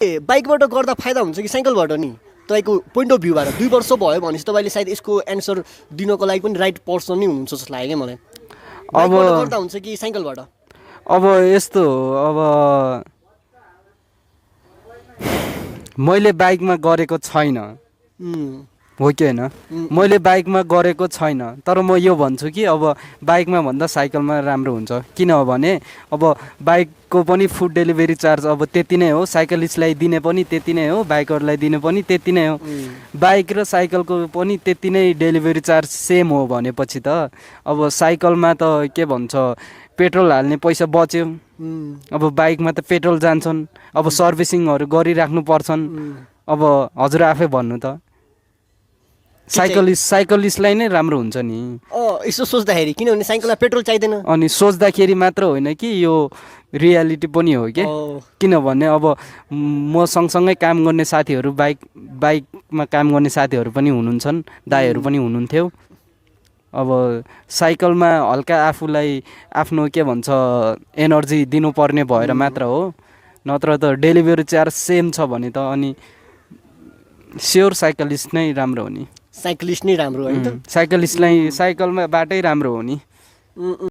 बाइकबाट गर्दा फाइदा हुन्छ कि साइकलबाट नि तपाईँको पोइन्ट अफ भ्यूबाट 2 वर्ष भयो भनेपछि तपाईँले सायद यसको एन्सर दिनको लागि पनि राइट पर्सन नै हुनुहुन्छ जस्तो लाग्यो क्या मलाई। बाइकबाट गर्दा हुन्छ कि साइकलबाट? अब यस्तो अब मैले बाइकमा गरेको छैन हो कि होइन, मैले बाइकमा गरेको छैन, तर म यो भन्छु कि अब बाइकमा भन्दा साइकलमा राम्रो हुन्छ। किनभने अब बाइकको पनि फुड डेलिभरी चार्ज अब त्यति नै हो, साइकलिस्टलाई दिने पनि त्यति नै हो, बाइकरलाई दिने पनि त्यति नै हो। बाइक र साइकलको पनि त्यति नै डेलिभरी चार्ज सेम हो भनेपछि त अब साइकलमा त के भन्छ पेट्रोल हाल्ने पैसा बच्यो, अब बाइकमा त पेट्रोल जान्छन्, अब सर्भिसिङहरू गरिराख्नु पर्छन्। अब हजुर आफै भन्नु त साइकलिस्टलाई नै राम्रो हुन्छ नि यसो सोच्दाखेरि, किनभने साइकलमा पेट्रोल चाहिँदैन। अनि सोच्दाखेरि मात्र होइन कि यो रियालिटी पनि हो कि, किनभने अब म सँगसँगै काम गर्ने साथीहरू बाइकमा काम गर्ने साथीहरू पनि हुनुहुन्छन्, दाइहरू पनि हुनुहुन्थ्यो। अब साइकलमा हल्का आफूलाई आफ्नो के भन्छ एनर्जी दिनुपर्ने भएर मात्र हो, नत्र त डेलिभरी चार्ज सेम छ भने त अनि स्योर साइकलिस्ट नै राम्रो हो नि। साइक्लिस्ट नै राम्रो हो नि त, साइकलिस्टलाई साइकलमा बाटै राम्रो हो नि।